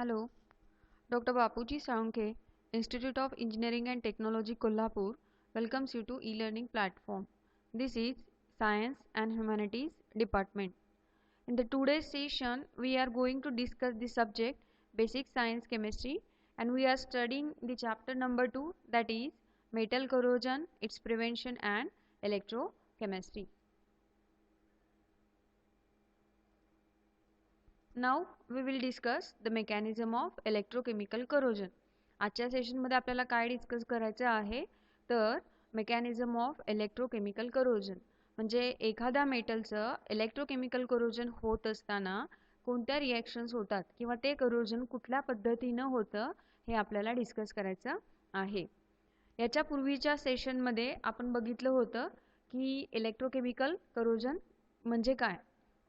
Hello, Dr. Bapuji Saunke, Institute of Engineering and Technology, Kolhapur, welcomes you to e-learning platform. This is Science and Humanities Department. In the today's session, we are going to discuss the subject Basic Science Chemistry, and we are studying the chapter number 2, that is Metal Corrosion, its Prevention and Electrochemistry. Now we will discuss the mechanism of electrochemical corrosion. आजच्या सेशनमध्ये आपल्याला काय discuss करायचे आहे तर mechanism of electrochemical corrosion म्हणजे एखाद्या मेटलचं electrochemical corrosion होत असताना कोणत्या रिॲक्शन्स होतात किंवा ते करोजन कुठल्या पद्धतीने होतं हे आपल्याला डिस्कस करायचं आहे. याच्या पूर्वीच्या सेशनमध्ये आपण बघितलं होतं की इलेक्ट्रोकेमिकल करोजन म्हणजे काय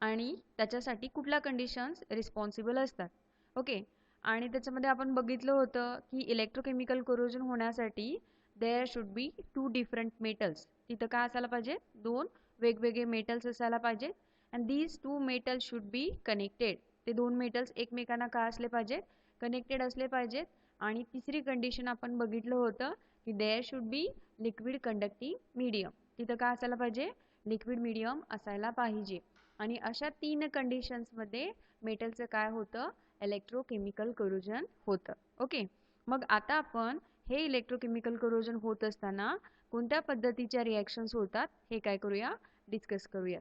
आणि त्याच्यासाठी कुठल्या कंडिशन्स रिस्पॉन्सिबल असतात. ओके, आणि त्याच्यामध्ये आपण बघितलं होतं की इलेक्ट्रोकेमिकल करोजन होण्यासाठी there should be two different metals. तिथं काय असायला पाहिजे, दोन वेगवेगळे मेटल्स असायला पाहिजे and these two metals should be connected. ते दोन मेटल्स एकमेकांना काय असले पाहिजेत, कनेक्टेड असले पाहिजेत. आणि तिसरी कंडिशन आपण बघितलं होतं की there should be liquid conducting medium. तिथं काय असायला पाहिजे, लिक्विड मीडियम असायला पाहिजे. आणि अशा तीन कंडिशन्समध्ये मेटलचं काय होतं, इलेक्ट्रोकेमिकल करोजन होतं. ओके, मग आता आपण हे इलेक्ट्रोकेमिकल करोजन होत असताना कोणत्या पद्धतीच्या रिॲक्शन्स होतात हे काय करूया, डिस्कस करूया.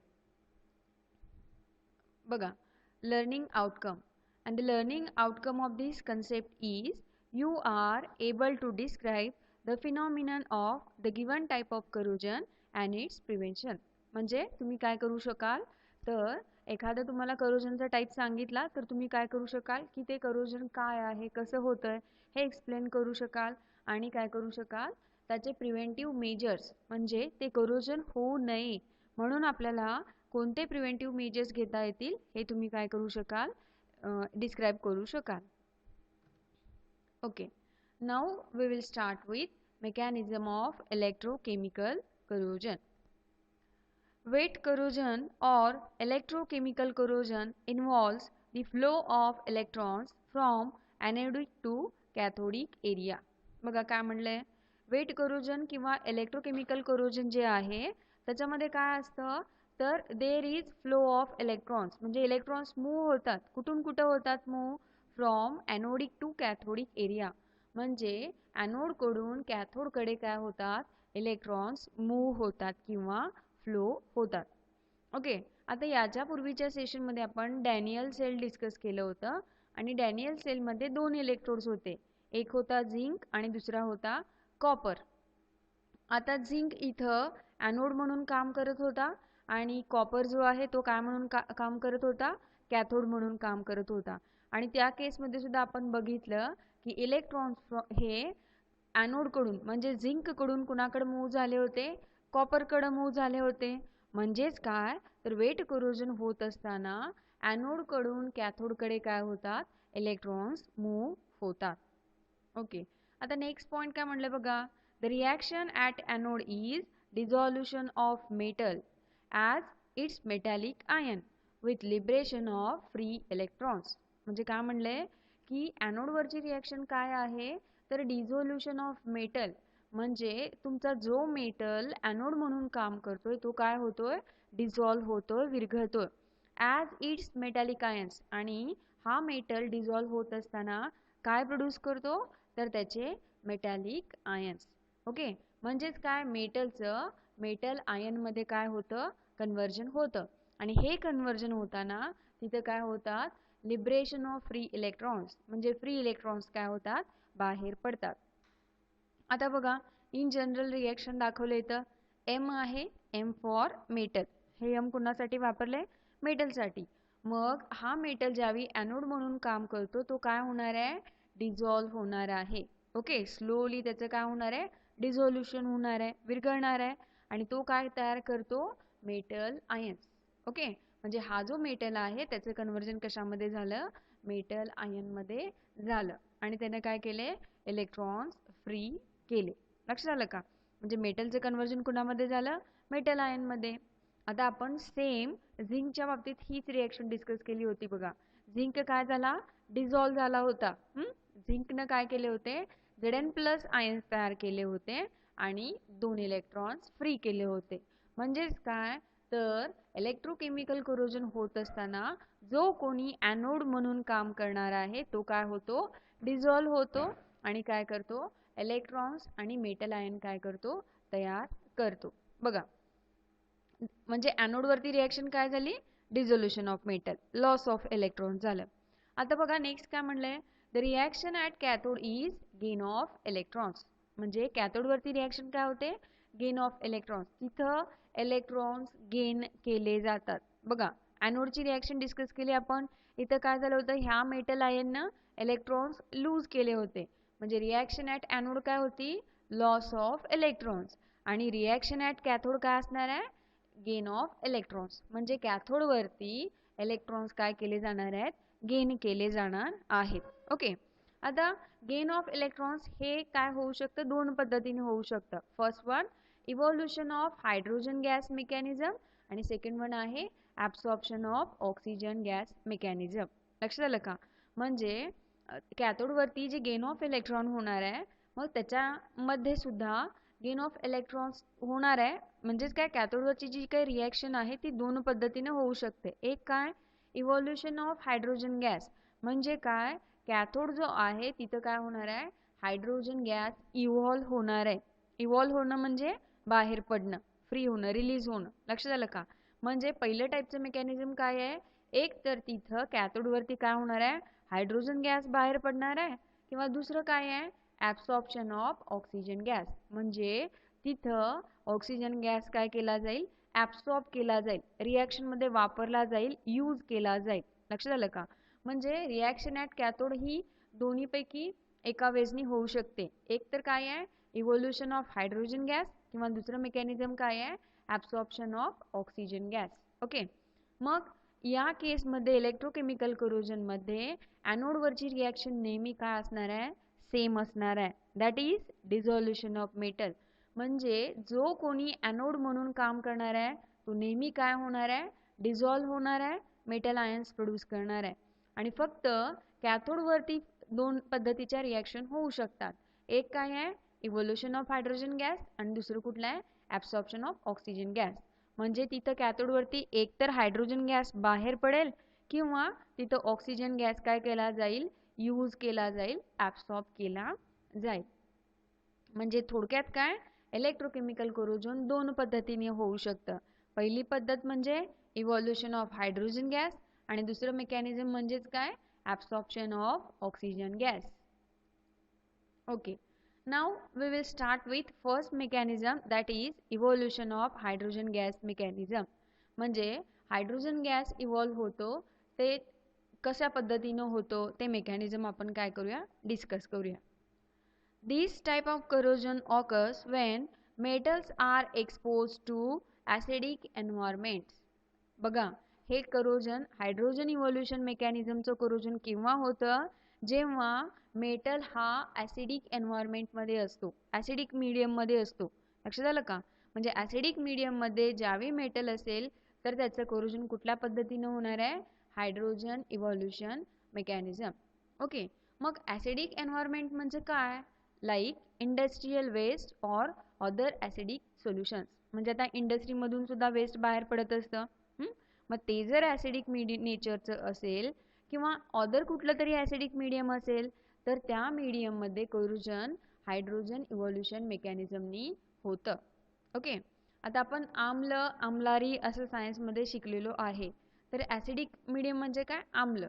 बघा, learning outcome and the learning outcome of this concept is you are able to describe the phenomenon of the given type of corrosion and its prevention. म्हणजे तुम्ही काय करू शकाल तर एखादा तुम्हाला करोजनचा टाईप सांगितला तर तुम्ही काय करू शकाल की ते करोजन काय आहे, कसं होतंय हे एक्सप्लेन करू शकाल आणि काय करू शकाल, त्याचे प्रिव्हेंटिव्ह मेजर्स म्हणजे ते करोजन होऊ नये म्हणून आपल्याला कोणते प्रिव्हेंटिव्ह मेजर्स घेता येतील हे तुम्ही काय करू शकाल, डिस्क्राईब करू शकाल. Okay, now we will start with mechanism of electrochemical corrosion. Wet corrosion or electrochemical corrosion involves the flow of electrons from anodic to cathodic area. बघा काय म्हणलंय, वेट करोजन किंवा इलेक्ट्रोकेमिकल करोजन जे आहे त्याच्यामध्ये काय असतं तर there is flow of electrons म्हणजे इलेक्ट्रॉन्स मूव्ह होतात. कुठून कुठं होतात move, from anodic to cathodic area. म्हणजे एनोड कडून कॅथोड कडे काय होतात, इलेक्ट्रॉन्स मूव्ह होतात किंवा फ्लो होतात. ओके, आता याच्या पूर्वीच्या सेशनमध्ये आपण डॅनियल सेल डिस्कस केलं होतं आणि डॅनियल सेलमध्ये दोन इलेक्ट्रोड्स होते, एक होता झिंक आणि दुसरा होता कॉपर. आता झिंक इथं ॲनोड म्हणून काम करत होता आणि कॉपर जो आहे तो काय म्हणून काम करत होता, कॅथोड म्हणून काम करत होता. आणि त्या केसमध्ये सुद्धा आपण बघितलं की इलेक्ट्रॉन्स हे ॲनोडकडून म्हणजे झिंककडून कुणाकडे मूव्ह झाले होते, कॉपरकडे मूव्ह झाले होते. म्हणजेच काय तर वेट करोजन होत असताना ॲनोडकडून कॅथोडकडे काय होतात, इलेक्ट्रॉन्स मूव्ह होतात. ओके, आता नेक्स्ट पॉईंट काय म्हणलं बघा, the reaction at anode is dissolution of metal as its metallic ion with liberation of free electrons. म्हणजे काय म्हणलंय की ॲनोडवरची रिॲक्शन काय आहे तर डिझोल्युशन ऑफ मेटल म्हणजे तुमचा जो मेटल ॲनोड म्हणून काम करतोय तो काय होतोय, डिझॉल्व होतोय, विरघळतोय ॲज इट्स मेटॅलिक आयन्स. आणि हा मेटल डिझॉल्व होत असताना काय प्रोड्यूस करतो तर त्याचे मेटॅलिक आयन्स. ओके, म्हणजेच काय मेटलचं मेटल आयनमध्ये काय होतं, कन्व्हर्जन होतं. आणि हे कन्व्हर्जन होताना तिथं काय होतात, लिबरेशन ऑफ फ्री इलेक्ट्रॉन्स म्हणजे फ्री इलेक्ट्रॉन्स काय होतात, बाहेर पडतात. आता बघा, इन जनरल रिॲक्शन दाखवले इथं एम आहे, एम फॉर मेटल. हे एम कुणासाठी वापरले, मेटलसाठी. मग हा मेटल ज्यावेळी ॲनोड म्हणून काम करतो तो काय होणार आहे, डिझॉल्व होणार आहे. ओके, स्लोली त्याचं काय होणार आहे, डिझोल्युशन होणार आहे, विरघळणार आहे. आणि तो काय तयार करतो, मेटल आयन्स. ओके, म्हणजे हा जो मेटल आहे त्याचं कन्व्हर्जन कशामध्ये झालं, मेटल आयनमध्ये झालं. आणि त्याने काय केले, इलेक्ट्रॉन्स फ्री केले. लक्षात आलं का, म्हणजे मेटलचं कन्व्हर्जन कुणामध्ये झालं, मेटल आयनमध्ये. आता आपण सेम झिंकच्या बाबतीत हीच रिॲक्शन डिस्कस केली होती बघा. झिंक काय झाला, डिझॉल्व झाला होता. झिंकनं काय केले होते, Zn+ आयन्स तयार केले होते आणि 2 इलेक्ट्रॉन्स फ्री केले होते. म्हणजेच काय, तर इलेक्ट्रोकेमिकल करोजन होत असताना जो कोणी ॲनोड म्हणून काम करणार आहे तो काय होतो, डिझॉल्व होतो आणि काय करतो, इलेक्ट्रॉन्स आणि मेटल आयन काय करतो, तयार करतो. बघा, म्हणजे ॲनोड वरती रिॲक्शन काय झाली, dissolution of metal, loss of electron झालं. आता बघा नेक्स्ट काय म्हणलंय, the reaction at cathode is gain of electrons. म्हणजे कॅथोड वरती रिॲक्शन काय होते, गेन ऑफ इलेक्ट्रॉन्स. तिथं इलेक्ट्रॉन्स गेन केले जातात. बघा ॲनोडची रिॲक्शन डिस्कस केली आपण. इथं काय झालं होतं, ह्या मेटल आयननं इलेक्ट्रॉन्स लूज केले होते. म्हणजे रिॲक्शन ॲट ॲनोड काय होती, लॉस ऑफ इलेक्ट्रॉन्स. आणि रिॲक्शन ॲट कॅथोड काय असणार आहे, गेन ऑफ इलेक्ट्रॉन्स. म्हणजे कॅथोड वरती इलेक्ट्रॉन्स काय केले जाणार आहेत, गेन केले जाणार आहेत. ओके, आता गेन ऑफ इलेक्ट्रॉन्स हे काय होऊ शकतं, दोन पद्धतीने होऊ शकतं. First one evolution of hydrogen gas mechanism आणि सेकंड वन आहे absorption of oxygen gas mechanism. लक्षात आलं का, म्हणजे कॅथोड वरती जे गेन ऑफ इलेक्ट्रॉन होणार आहे, मग त्याच्यामध्ये सुद्धा गेन ऑफ इलेक्ट्रॉन्स होणार आहे. म्हणजेच काय, कॅथोडवरची जी काही रिॲक्शन आहे ती दोन पद्धतीने होऊ शकते. एक काय, इव्हॉल्युशन ऑफ हायड्रोजन गॅस. म्हणजे काय, कॅथोड जो आहे तिथं काय होणार आहे, हायड्रोजन गॅस इव्हॉल्व होणार आहे. इव्हॉल्व होणं म्हणजे बाहेर पडणं, फ्री होणं, रिलीज होणं. लक्षात आलं का, म्हणजे पहिलं टाईपचं मेकॅनिझम काय आहे, एक तर तिथं कॅथोडवरती काय होणार आहे, हायड्रोजन गॅस बाहेर पडणार आहे, किंवा दुसरं काय आहे, ॲब्सॉर्प्शन ऑफ ऑक्सिजन गॅस. म्हणजे तिथं ऑक्सिजन गॅस काय केला जाईल, ॲब्सॉर्ब केला जाईल, रिॲक्शनमध्ये वापरला जाईल, यूज केला जाईल. लक्षात आलं का, म्हणजे रिॲक्शन ॲट कॅथोड ही दोन्हीपैकी एका वेजनी होऊ शकते. एक तर काय आहे, इव्होल्युशन ऑफ हायड्रोजन गॅस, किंवा दुसरं मेकॅनिझम काय आहे, absorption of oxygen gas. Okay, मग या केसमध्ये इलेक्ट्रोकेमिकल करोजनमध्ये ॲनोडवरची रिॲक्शन नेहमी काय असणार आहे, सेम असणार आहे. That is dissolution of metal. म्हणजे जो कोणी ॲनोड म्हणून काम करणार आहे तो नेहमी काय होणार आहे, डिझॉल्व होणार आहे, मेटल आयन्स प्रोड्यूस करणार आहे. आणि फक्त कॅथोडवरती दोन पद्धतीच्या रिॲक्शन होऊ शकतात. एक काय आहे, इव्होल्युशन ऑफ हायड्रोजन गॅस, आणि दुसरं कुठलं आहे, ॲब्सॉर्प्शन ऑफ ऑक्सिजन गॅस. म्हणजे तिथं कॅथोडवरती एकतर हायड्रोजन गॅस बाहेर पडेल, किंवा तिथं ऑक्सिजन गॅस काय केला जाईल, यूज केला जाईल, ॲब्सॉर्ब केला जाईल. म्हणजे थोडक्यात काय, इलेक्ट्रोकेमिकल करोजन दोन पद्धतीने होऊ शकतं. पहिली पद्धत म्हणजे इव्हॉल्युशन ऑफ हायड्रोजन गॅस, आणि दुसरं मेकॅनिझम म्हणजेच काय, absorption of oxygen gas. Okay, now we will start with first mechanism, that is evolution of hydrogen gas mechanism. म्हणजे हायड्रोजन गॅस इव्हॉल्व होतो ते कशा पद्धतीनं होतो ते मेकॅनिझम आपण काय करूया, डिस्कस करूया. This type of corrosion occurs when metals are exposed to acidic environments. बघा, हे करोजन हायड्रोजन इव्होल्युशन मेकॅनिझमचं करोजन केव्हा होतं, जेव्हा मेटल हा ॲसिडिक एन्व्हायरमेंटमध्ये असतो, ॲसिडिक मीडियममध्ये असतो. लक्षात आलं का, म्हणजे ॲसिडिक मीडियममध्ये ज्यावेळी मेटल असेल तर त्याचं करोजन कुठल्या पद्धतीनं होणार आहे, हायड्रोजन इव्होल्युशन मेकॅनिझम. ओके, मग ॲसिडिक एन्व्हायरमेंट म्हणजे काय, like industrial waste or other acidic solutions. म्हणजे आता इंडस्ट्रीमधून सुद्धा वेस्ट बाहेर पडत असतं. मग ते जर ॲसिडिक नेचरचं असेल, किंवा अदर कुठलं तरी ॲसिडिक मीडियम असेल, तर त्या मीडियममध्ये करोजन हायड्रोजन इव्होल्युशन मेकॅनिझमनी होतं. ओके, आता आपण आम्लारी असं सायन्समध्ये शिकलेलो आहे. तर ॲसिडिक मीडियम म्हणजे काय, आम्ल.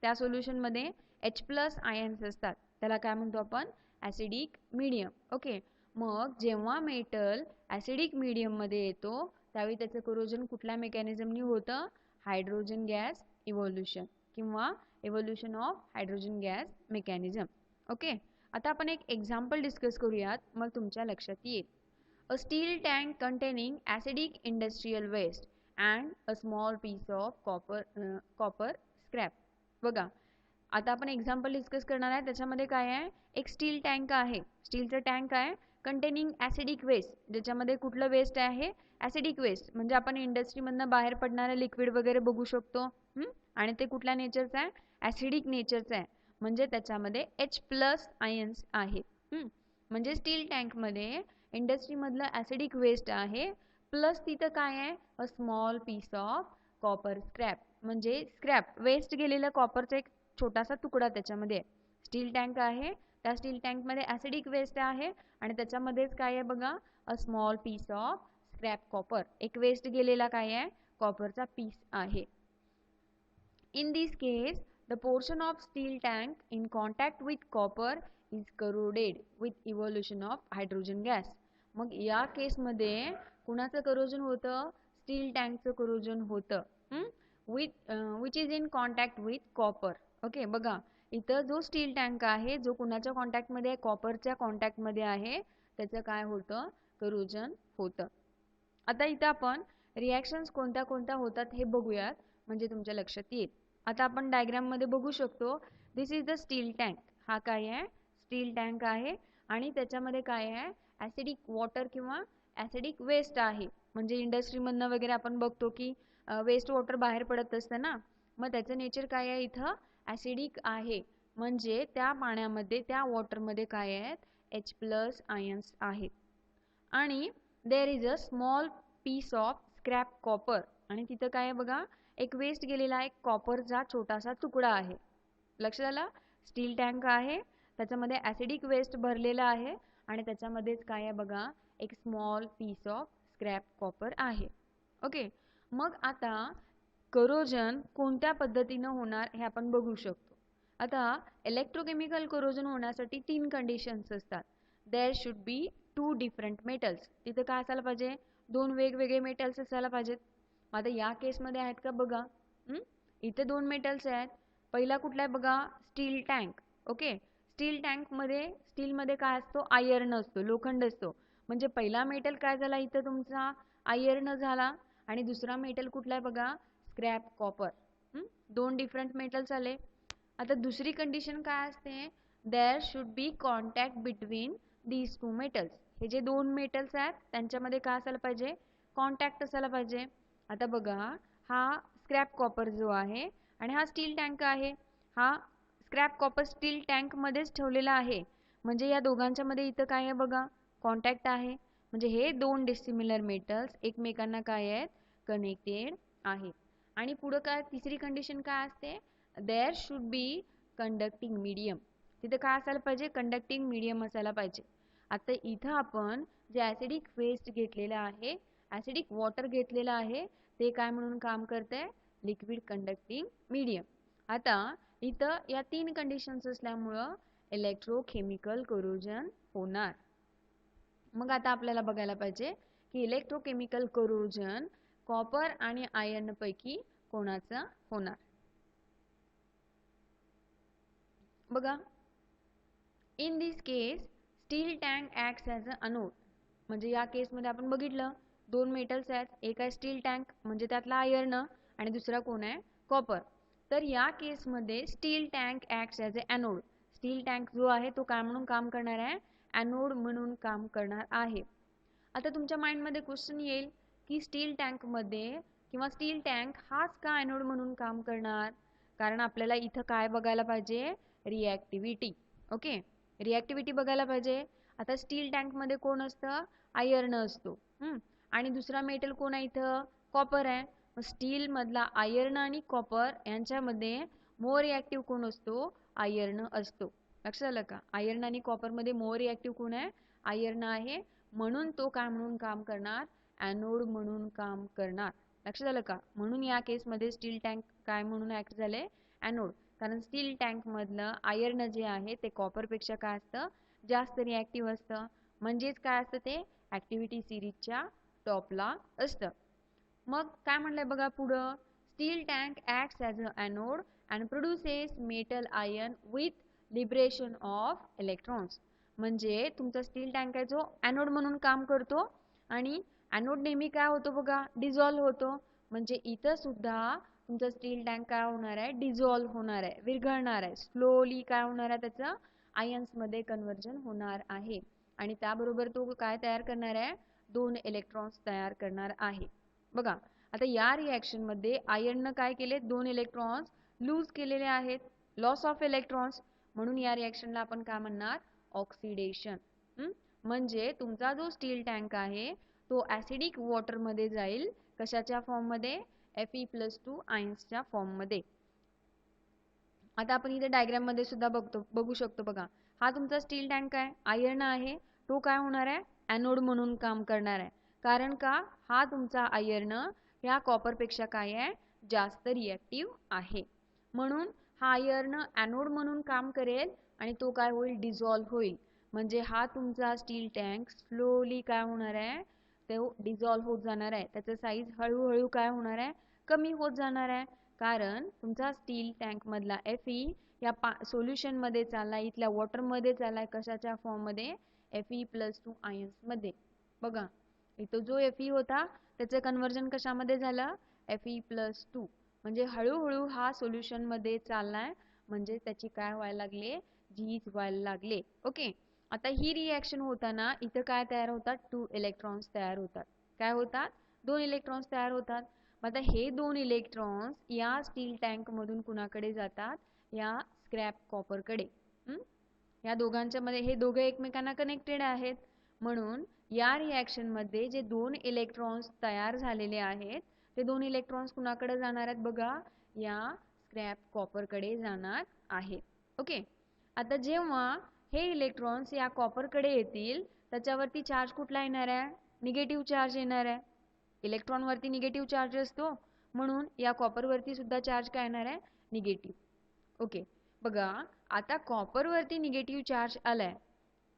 त्या सोल्युशनमध्ये H+ आयन्स असतात, त्याला काय म्हणतो आपण, ॲसिडिक मीडियम. ओके, मग जेव्हा मेटल ॲसिडिक मीडियममध्ये येतो त्यावेळी त्याचं करोजन कुठल्या मेकॅनिझमनी होतं, हायड्रोजन गॅस इव्होल्युशन, किंवा evolution of hydrogen gas mechanism. Okay, आता आपण एक एक्झाम्पल डिस्कस करूयात, मग तुमच्या लक्षात येईल. A steel tank containing acidic industrial waste and a small piece of copper scrap. बघा, आता आपण एक्झाम्पल डिस्कस करणार आहे. त्याच्यामध्ये काय आहे, एक स्टील टँक आहे, स्टीलचं टँक आहे, कंटेनिंग ॲसिडिक वेस्ट, ज्याच्यामध्ये कुठलं वेस्ट आहे, ॲसिडिक वेस्ट. म्हणजे आपण इंडस्ट्रीमधनं बाहेर पडणारं लिक्विड वगैरे बघू शकतो, आणि ते कुठल्या नेचरचं आहे, ॲसिडिक नेचरचा आहे, म्हणजे त्याच्यामध्ये H+ आयन्स आहेत. म्हणजे स्टील टँकमध्ये इंडस्ट्रीमधलं ॲसिडिक वेस्ट आहे, प्लस तिथं काय आहे, a small piece of copper scrap, म्हणजे स्क्रॅप वेस्ट गेलेलं कॉपरचा एक छोटासा तुकडा त्याच्यामध्ये. स्टील टँक आहे, त्या स्टील टँकमध्ये ॲसिडिक वेस्ट आहे आणि त्याच्यामध्येच काय आहे बघा, a small piece of scrap copper, एक वेस्ट गेलेला काय आहे, कॉपरचा पीस आहे. In this case, the portion of steel tank in contact with copper is corroded with evolution of hydrogen gas. मग या केसमध्ये कुणाचं करोजन होतं, स्टील टँकचं करोजन होतं which is in contact with copper. Okay, बघा इथं जो स्टील टँक आहे, जो कुणाच्या कॉन्टॅक्टमध्ये आहे, कॉपरच्या कॉन्टॅक्टमध्ये आहे, त्याचं काय होतं, करोजन होतं. आता इथं आपण रिॲक्शन्स कोणत्या कोणत्या होतात हे बघूयात, म्हणजे तुमच्या लक्षात येईल. आता आपण डायग्राममध्ये बघू शकतो, दिस इज द स्टील टँक. हा काय आहे, स्टील टँक आहे आणि त्याच्यामध्ये काय आहे, ॲसिडिक वॉटर किंवा ॲसिडिक वेस्ट आहे. म्हणजे इंडस्ट्रीमधनं वगैरे आपण बघतो की वेस्ट वॉटर बाहेर पडत असतं ना, मग त्याचं नेचर काय आहे, इथं ॲसिडिक आहे. म्हणजे त्या पाण्यामध्ये, त्या वॉटरमध्ये काय आहेत, H+ आयन्स आहेत. आणि there is a small piece of scrap copper, आणि तिथं काय आहे बघा, एक वेस्ट गेलेला एक कॉपरचा छोटासा तुकडा आहे. लक्षात आलं, स्टील टँक आहे, त्याच्यामध्ये ॲसिडिक वेस्ट भरलेला आहे आणि त्याच्यामध्येच काय आहे बघा, एक small piece of scrap copper आहे. ओके, मग आता करोजन कोणत्या पद्धतीनं होणार हे आपण बघू शकतो. आता इलेक्ट्रोकेमिकल करोजन होण्यासाठी 3 कंडिशन्स असतात. There should be 2 different metals. तिथं काय असायला पाहिजे, 2 वेगवेगळे मेटल्स असायला पाहिजेत. आता या केसमध्ये आहेत का बघा, इथे 2 मेटल्स आहेत. पहिला कुठला आहे बघा, स्टील टँक. ओके, स्टील टँकमध्ये, स्टीलमध्ये काय असतो, आयर्न असतो, लोखंड असतो. म्हणजे पहिला मेटल काय झाला इथं तुमचा, आयर्न झाला. आणि दुसरा मेटल कुठला आहे बघा, स्क्रॅप कॉपर. 2 डिफरंट मेटल्स आले. आता दुसरी कंडिशन काय असते, there should be contact between these 2 metals. हे जे 2 मेटल्स आहेत त्यांच्यामध्ये काय असायला पाहिजे, कॉन्टॅक्ट असायला पाहिजे. आता बघा, हा स्क्रॅप कॉपर जो आहे आणि हा स्टील टँक आहे, हा स्क्रॅप कॉपर स्टील टँकमध्येच ठेवलेला आहे. म्हणजे या दोघांच्या मध्ये इथं काय आहे बघा, कॉन्टॅक्ट आहे. म्हणजे हे 2 डिसिमिलर मेटल्स एकमेकांना काय आहेत, कनेक्टेड आहेत. आणि पुढं काय, तिसरी कंडिशन काय असते, there should be conducting medium. तिथं काय असायला पाहिजे, कंडक्टिंग मीडियम असायला पाहिजे. आता इथं आपण जे ॲसिडिक वेस्ट घेतलेलं आहे, ॲसिडिक वॉटर घेतलेलं आहे, ते काय म्हणून काम करतंय, लिक्विड कंडक्टिंग मीडियम. आता इथं या 3 कंडिशन्स असल्यामुळं इलेक्ट्रोकेमिकल करोजन होणार. मग आता आपल्याला बघायला पाहिजे की इलेक्ट्रोकेमिकल करोजन कॉपर आणि आयर्न पैकी कोणाचं होणार. बघा, in this case steel tank acts as a anode. म्हणजे या केसमध्ये आपण बघितलं 2 मेटल्स आहेत, एक आहे स्टील टँक म्हणजे त्यातला आयर्न आणि दुसरा कोण आहे, कॉपर. तर या केसमध्ये steel tank acts as a anode. Steel tank जो आहे तो काय म्हणून काम करणार आहे, एनोड म्हणून काम करणार आहे. आता तुमच्या माइंडमध्ये क्वेश्चन येईल की स्टील टँकमध्ये किंवा स्टील टँक हाच का एनोड म्हणून काम करणार, कारण आपल्याला इथं काय बघायला पाहिजे, रिॲक्टिव्हिटी. ओके, रिॲक्टिव्हिटी बघायला पाहिजे. आता स्टील टँकमध्ये कोण असतं, आयर्न असतो, आणि दुसरा मेटल कोण आहे इथं, कॉपर आहे. स्टील मधला आयर्न आणि कॉपर यांच्यामध्ये मोर रिॲक्टिव्ह कोण असतो, आयर्न असतो. लक्षात आलं का, आयर्न आणि कॉपर मध्ये मोर रिॲक्टिव्ह कोण आहे, आयर्न आहे. म्हणून तो काय म्हणून काम करणार, एनोड म्हणून काम करणार. लक्षात आलं का, म्हणून या केसमध्ये स्टील टँक काय म्हणून ऍक्ट झाले, एनोड. कारण स्टील टँक मधलं आयर्न जे आहे ते कॉपर पेक्षा काय असतं, जास्त रिॲक्टिव्ह असतं. म्हणजेच काय असतं, ते ऍक्टिव्हिटी सिरीजच्या टॉपला असतं. मग काय म्हणलंय बघा पुढं, steel tank acts as a anode and produces metal ion with liberation of electrons. म्हणजे तुमचा स्टील टँक आहे जो एनोड म्हणून काम करतो आणि एनोड नेहमी काय होतो बघा, डिझॉल्व्ह होतो. म्हणजे इथं सुद्धा तुमचा स्टील टँक काय होणार आहे, डिझॉल्व्ह होणार आहे, विरघळणार आहे. स्लोली काय होणार आहे, त्याचं आयन्स मध्ये कन्वर्जन होणार आहे आणि त्याबरोबर तो काय तयार करणार आहे, 2 इलेक्ट्रॉन्स तयार करणार आहे. बघा, आता या रिॲक्शन मध्ये आयर्ननं काय केले, 2 इलेक्ट्रॉन्स लूज केलेले आहेत, लॉस ऑफ इलेक्ट्रॉन्स, म्हणून या रिॲक्शनला आपण काय म्हणणार, ऑक्सिडेशन. म्हणजे तुमचा जो स्टील टँक आहे तो ॲसिडिक वॉटरमध्ये जाईल, कशाच्या फॉर्ममध्ये, Fe+2 आयन्सच्या फॉर्ममध्ये. आता आपण इथे डायग्राममध्ये सुद्धा बघू शकतो बघा, हा तुमचा स्टील टँक आहे, आयर्न आहे, तो काय होणार आहे, ॲनोड म्हणून काम करणार आहे. कारण का, हा तुमचा आयर्न ह्या कॉपरपेक्षा काय आहे, जास्त रिॲक्टिव्ह आहे. म्हणून हा आयर्न ॲनोड म्हणून काम करेल आणि तो काय होईल, डिझॉल्व्ह होईल. म्हणजे हा तुमचा स्टील टँक स्लोली काय होणार आहे, तो डिझॉल्व्ह होत जाणार आहे. त्याचं साईज हळूहळू काय होणार आहे, कमी होत जाणार आहे. कारण तुमचा स्टील टँक मधला Fe या सोल्युशनमध्ये चालला, इथल्या वॉटरमध्ये चाललाय, कशाच्या फॉर्ममध्ये, Fe+2 आयन्समध्ये. बघा इथं जो Fe होता त्याचं कन्वर्जन कशामध्ये झालं, Fe+2. म्हणजे हळूहळू हा सोल्युशनमध्ये चाललाय, म्हणजे त्याची काय व्हायला लागले, झीज व्हायला लागले. ओके, आता ही रिॲक्शन होताना इथं काय तयार होतात, 2 इलेक्ट्रॉन्स तयार होतात. काय होतात, 2 इलेक्ट्रॉन्स तयार होतात. आता हे 2 इलेक्ट्रॉन्स या स्टील टँक मधून कुणाकडे जातात, या स्क्रॅप कॉपरकडे. या दोघांच्या मध्ये हे दोघे एकमेकांना कनेक्टेड आहेत. म्हणून या रिॲक्शन मध्ये जे 2 इलेक्ट्रॉन्स तयार झालेले आहेत ते 2 इलेक्ट्रॉन्स कुणाकडे जाणार आहेत बघा, या स्क्रॅप कॉपरकडे जाणार आहेत. ओके, आता जेव्हा हे इलेक्ट्रॉन्स या कॉपरकडे येतील त्याच्यावरती चार्ज कुठला येणार आहे, निगेटिव्ह चार्ज येणार आहे. इलेक्ट्रॉन वरती निगेटिव्ह चार्ज असतो, म्हणून या कॉपर वरती सुद्धा चार्ज काय येणार आहे, निगेटिव्ह. ओके, बघा आता कॉपर वरती निगेटिव्ह चार्ज आलाय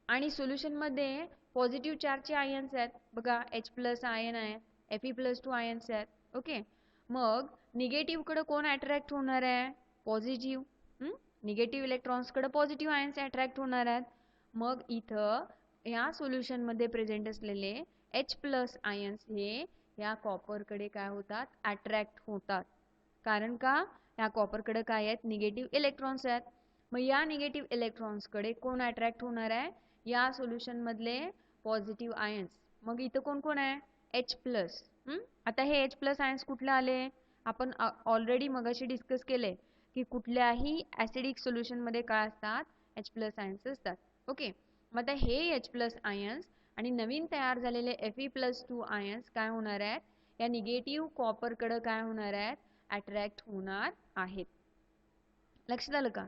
आणि सोल्युशन मध्ये पॉझिटिव्ह चार्जचे आयन्स आहेत बघा, H+ आयन आहे, Fe+2 आयन्स आहेत. ओके, मग निगेटिव्ह कडे कोण अट्रॅक्ट होणार आहे, पॉझिटिव्ह. निगेटिव्ह इलेक्ट्रॉन्स कडे पॉझिटिव्ह आयन्स अट्रॅक्ट होणार आहेत. मग इथं या सोल्युशन मध्ये प्रेझेंट असलेले H+ आयन्स हे या कॉपर कडे काय होतात, अट्रॅक्ट होतात. कारण का, या कॉपर कडे काय आहेत, निगेटिव्ह इलेक्ट्रॉन्स आहेत. मग या निगेटिव्ह इलेक्ट्रॉन्स कडे कोण अट्रॅक्ट होणार आहे, या सोल्युशन मधले पॉझिटिव्ह आयन्स. मग इथं कोण कोण आहे, H+. आता हे H+ आयन्स कुठले आले, आपण ऑलरेडी मगाशी डिस्कस केले की कुठल्याही ऍसिडिक सोल्युशन मध्ये काय असतात, H+ आयन्स असतात. ओके, मग आता हे H+ आयन्स आणि नवीन तयार झालेले Fe+2 आयन्स काय होणार आहेत, या निगेटिव्ह कॉपर कडे काय होणार आहेत, अट्रॅक्ट होणार आहेत. लक्षात आलं का.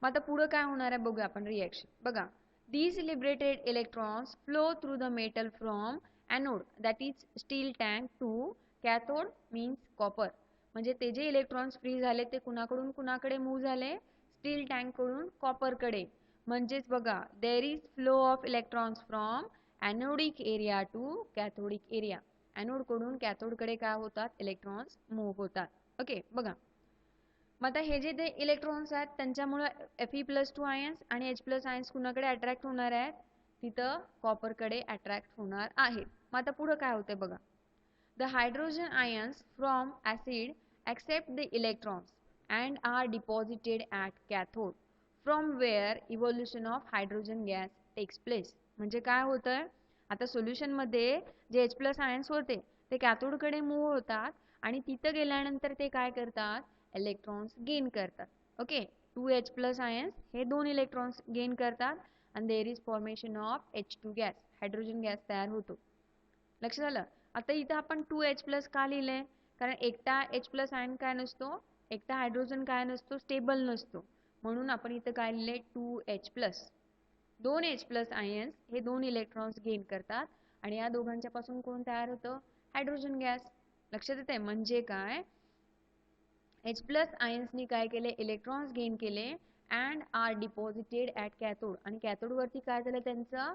मग आता पुढे काय होणार आहे बघूया आपण रिॲक्शन. बघा, these liberated electrons flow through the metal from anode, that is steel tank, to cathode means copper. म्हणजे ते जे इलेक्ट्रॉन्स फ्री झाले ते कुणाकडून कुणाकडे मूव्ह झाले, स्टील टँक कडून कॉपर कडे. म्हणजेच बघा, there is flow of electrons from anodic area to cathodic area. Anode कडून कॅथोड कडे काय होतात, इलेक्ट्रॉन्स मूव्ह होतात. ओके, बघा मग आता हे जे ते इलेक्ट्रॉन्स आहेत त्यांच्यामुळे Fe+2 आयन्स आणि H+ आयन्स कुणाकडे अट्रॅक्ट होणार आहेत, तिथं कॉपर कडे अट्रॅक्ट होणार आहेत. मग आता पुढे काय होते बघा, the hydrogen ions from acid accept the electrons and are deposited at cathode, from where evolution of hydrogen gas takes place. म्हणजे काय होतं, आता सोल्युशन मध्ये जे H+ आयन्स होते ते कॅथोड कडे मूव्ह होतात आणि तिथं गेल्यानंतर ते काय करतात, इलेक्ट्रॉन्स गेन करतात. ओके, 2 H+ आयन्स हे 2 इलेक्ट्रॉन्स गेन करतात आणि there is formation of H2 gas, hydrogen gas तयार होतो. लक्षात आलं. आता इथं आपण 2H+ का लिहिले, कारण एकटा H+ आयन काय नसतो, एकटा हायड्रोजन काय नसतो, स्टेबल नसतो, म्हणून आपण इथं काय लिहिले, 2H+. 2 H+ आयन्स हे 2 इलेक्ट्रॉन्स गेन करतात आणि या दोघांच्या पासून कोण तयार होतं, हायड्रोजन गॅस. लक्षात येते, म्हणजे काय, H+ आयन्सनी काय केले, इलेक्ट्रॉन्स गेन केले and are deposited at cathode, आणि कॅथोड वरती काय झालं, त्यांचं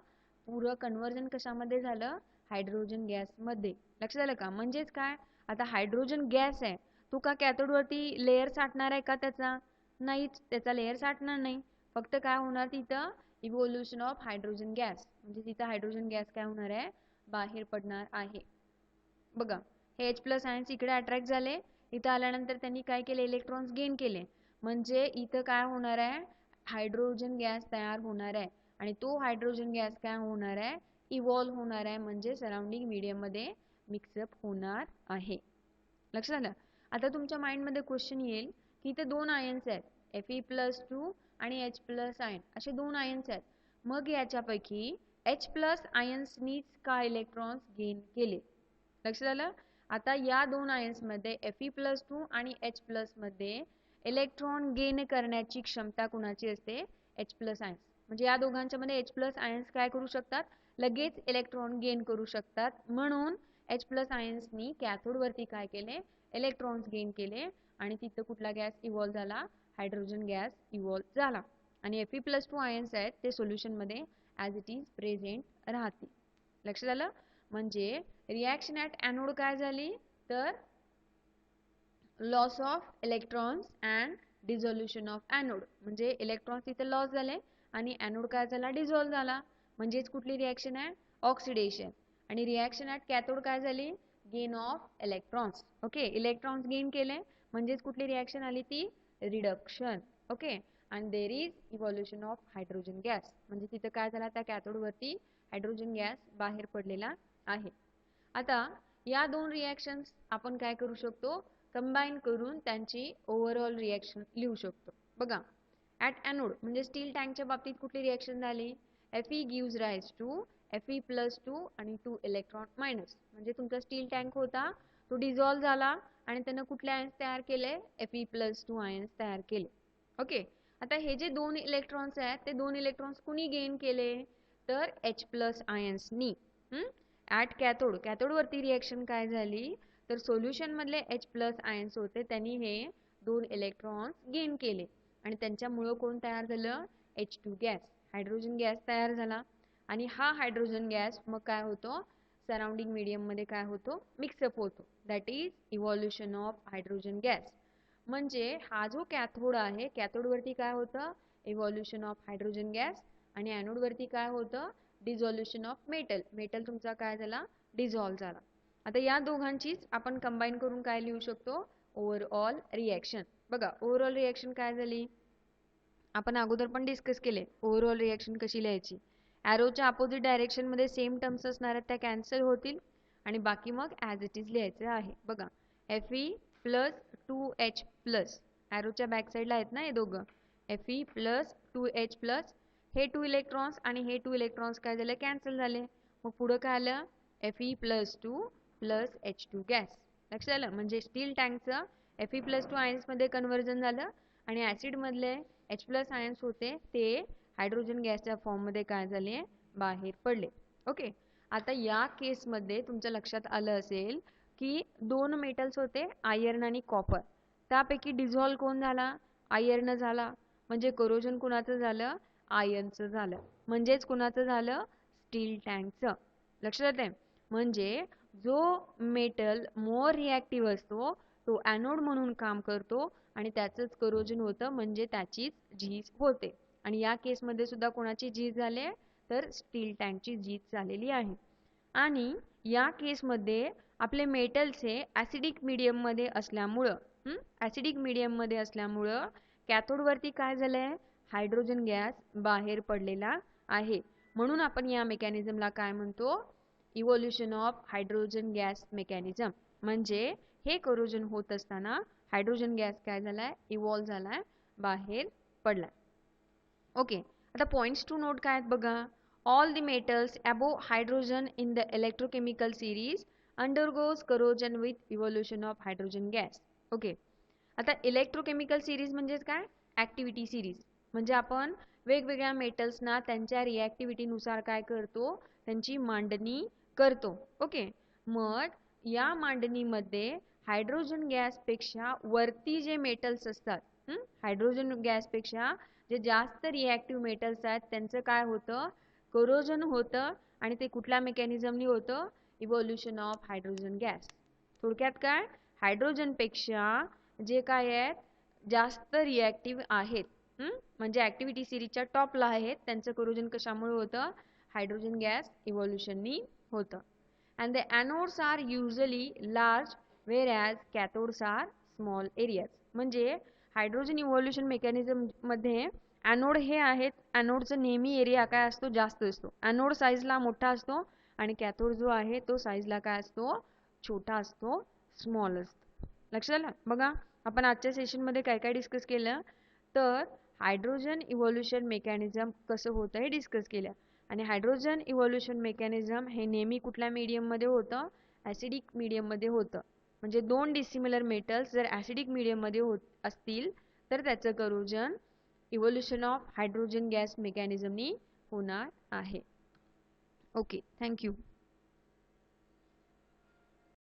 पुरं कन्वर्जन कशामध्ये झालं, हायड्रोजन गॅस मध्ये. लक्षात आलं का. म्हणजेच काय, आता हायड्रोजन गॅस आहे तो का कॅथोड वरती लेयर साठणार आहे का, त्याचा नाहीच, त्याचा लेयर साठणार नाही. फक्त काय होणार, तिथं इव्होल्युशन ऑफ हायड्रोजन गॅस, म्हणजे तिथं हायड्रोजन गॅस काय होणार आहे, बाहेर पडणार आहे. बघा, हे H+ आयन्स इकडे अट्रॅक्ट झाले, इथं आल्यानंतर त्यांनी काय केले, इलेक्ट्रॉन्स गेन केले, म्हणजे इथं काय होणार आहे, हायड्रोजन गॅस तयार होणार आहे आणि तो हायड्रोजन गॅस काय होणार आहे, इव्हॉल्व होणार आहे, म्हणजे सराउंडिंग मीडियम मध्ये मिक्सअप होणार आहे. लक्षात आलं. आता तुमच्या माइंड मध्ये क्वेश्चन येईल की इथे दोन आयन्स आहेत Fe+2 आणि H+ आयन असे दोन आयन्स आहेत. मग याच्यापैकी H+ आयन्सनीच का इलेक्ट्रॉन्स गेन केले? लक्षात आलं? आता या दोन आयन्स मध्ये Fe+2 आणि H+ मध्ये इलेक्ट्रॉन गेन करण्याची क्षमता कुणाची असते? H+ ions. म्हणजे या दोघांच्या मध्ये H+ आयन्स काय करू शकतात? लगेच इलेक्ट्रॉन गेन करू शकतात. म्हणून H+ आयन्सनी कॅथोड वरती काय केले? इलेक्ट्रॉन्स गेन केले आणि तिथं कुठला गॅस इव्हॉल्व झाला? हायड्रोजन गॅस इव्हॉल्व झाला. आणि Fe+2 आयन्स आहेत ते सोल्युशन मध्ये ॲज इट इज प्रेझेंट राहतील. लक्षात आलं? म्हणजे रिॲक्शन ॲट ॲनोड काय झाली? तर loss of electrons and dissolution of anode. म्हणजे इलेक्ट्रॉन्स तिथे लॉस झाले आणि ॲनोड काय झाला? डिझॉल्व झाला. म्हणजेच कुठली रिॲक्शन आहे? ऑक्सिडेशन. आणि रिॲक्शन ॲट कॅथोड काय झाली? Gain of electrons. Okay, electrons gain केले म्हणजेच कुठली रिॲक्शन आली? ती reduction. Okay, and there is evolution of hydrogen gas. म्हणजे तिथे काय झाला? त्या कॅथोड वरती हायड्रोजन गॅस बाहेर पडलेला आहे. आता या दोन रिॲक्शन्स आपण काय करू शकतो? कंबाईन करून त्यांची ओव्हरऑल रिॲक्शन लिहू शकतो. बघा, ॲट ॲनोड म्हणजे स्टील टँकच्या बाबतीत कुठली रिॲक्शन झाली? Fe gives rise to Fe+2 आणि 2 इलेक्ट्रॉन मायनस. म्हणजे तुमचा स्टील टँक होता तो डिझॉल्व झाला आणि त्यानं कुठले आयन्स तयार केले? Fe+2 आयन्स तयार केले. ओके, आता हे जे दोन इलेक्ट्रॉन्स आहेत ते दोन इलेक्ट्रॉन्स कुणी गेन केले? तर H+ आयन्सनी. ॲट कॅथोड, कॅथोड वरती रिॲक्शन काय झाली? तर सोल्युशन मधले H+ आयन्स होते त्यांनी हे दोन इलेक्ट्रॉन्स गेन केले आणि त्यांच्यामुळे कोण तयार झालं? H2 गॅस, हायड्रोजन गॅस तयार झाला. आणि हा हायड्रोजन गॅस मग काय होतो? सराउंडिंग मीडियम मध्ये काय होतो? मिक्सअप होतो. That is evolution of hydrogen gas. म्हणजे हा जो कॅथोड आहे, कॅथोड वरती काय होतं? Evolution of hydrogen gas. आणि ॲनोड वरती काय होतं? Dissolution of metal. मेटल तुमचा काय झाला? डिझॉल्व झाला. आता या दोघांचीच आपण कंबाईन करून काय लिहू शकतो? Overall reaction. बघा, ओव्हरऑल रिॲक्शन काय झाली? आपण अगोदर पण डिस्कस केले ओव्हरऑल रिॲक्शन कशी लिहायची. ॲरोच्या अपोजिट डायरेक्शन मध्ये सेम टर्म्स असणार आहेत त्या कॅन्सल होतील आणि बाकी मग ॲज इट इज लिहायचं आहे. बघा, Fe+2H+, ॲरोच्या बॅक साईडला आहेत ना हे दोघं. Fe+2H+, हे 2 इलेक्ट्रॉन्स आणि हे 2 इलेक्ट्रॉन्स काय झाले? कॅन्सल झाले. मग पुढे काय आलं? Fe+2 + H2 gas. लक्षात आलं? म्हणजे स्टील टँकचं Fe+2 आयन्स मध्ये कन्व्हर्जन झालं आणि ऍसिड मधले H+ आयन्स होते ते हायड्रोजन गॅसच्या फॉर्म मध्ये काय झाले? बाहेर पडले. ओके, आता या केस मध्ये तुमच्या लक्षात आलं असेल की दोन मेटल्स होते आयर्न आणि कॉपर. त्यापैकी डिझॉल्व कोण झाला? आयर्न झाला. म्हणजे कोरोजन कुणाचं झालं? आयर्नचं झालं. म्हणजेच कुणाचं झालं? स्टील टँकचं. लक्षात आहे? म्हणजे जो मेटल मोर रिॲक्टिव्ह असतो तो ॲनोड म्हणून काम करतो आणि त्याचंच करोजन होतं म्हणजे त्याचीच झीज होते. आणि या केसमध्ये सुद्धा कोणाची झीज झाली? तर स्टील टँकची झीज झालेली आहे. आणि या केसमध्ये आपले मेटल्स हे ॲसिडिक मीडियम मध्ये असल्यामुळं कॅथोड वरती काय झालंय? हायड्रोजन गॅस बाहेर पडलेला आहे. म्हणून आपण या मेकॅनिझमला काय म्हणतो? Evolution of hydrogen gas mechanism. म्हणजे हे करोजन होत असताना हायड्रोजन गॅस काय झालाय? इव्हॉल्व झालाय, बाहेर पडलाय. ओके, आता पॉइंट्स टू नोट काय आहेत बघा. All the metals above hydrogen in the electrochemical series undergoes corrosion with evolution of hydrogen gas. Okay, आता इलेक्ट्रोकेमिकल सिरीज म्हणजे काय? Activity series. म्हणजे आपण वेगवेगळ्या मेटल्सना त्यांच्या रिॲक्टिव्हिटीनुसार काय करतो? त्यांची मांडणी करतो. ओके, मग या मांडणीमध्ये हायड्रोजन गॅस पेक्षा वरती जे मेटल्स असतात, हायड्रोजन गॅस पेक्षा जे जास्त रिॲक्टिव्ह मेटल्स आहेत त्यांचं काय होतं? कोरोजन होतं. आणि ते कुठल्या मेकॅनिझमनी होतं? Evolution of hydrogen gas. थोडक्यात काय? हायड्रोजन पेक्षा जे काय आहेत जास्त रिॲक्टिव्ह आहेत, म्हणजे ऍक्टिव्हिटी सिरीजच्या टॉपला आहेत, त्यांचं कोरोजन कशामुळे होतं? हायड्रोजन गॅस इव्होल्युशननी होतं. and the anodes are usually large whereas cathodes are small areas. म्हणजे हायड्रोजन इव्होल्युशन मेकॅनिझम मध्ये एनोड हे आहेत, एनोडचा नेहमी एरिया काय असतो? जास्त असतो. एनोड साईजला मोठा असतो आणि कॅथोड जो आहे तो साईजला काय असतो? छोटा असतो, स्मॉल असतो. लक्षात आलं? बघा, आपण आजच्या सेशनमध्ये काय काय डिस्कस केलं, तर हायड्रोजन इव्होल्युशन मेकॅनिझम कसं होतं हे डिस्कस केलं. आणि हायड्रोजन इव्होल्युशन मेकॅनिझम हे नेहमी कुठल्या मीडियममध्ये होतं, ॲसिडिक मीडियममध्ये होतं. म्हणजे दोन डिसिमिलर मेटल्स जर ॲसिडिक मीडियममध्ये होत असतील तर त्याचं corrosion evolution of hydrogen gas मेकॅनिझमनी होणार आहे. Okay, thank you.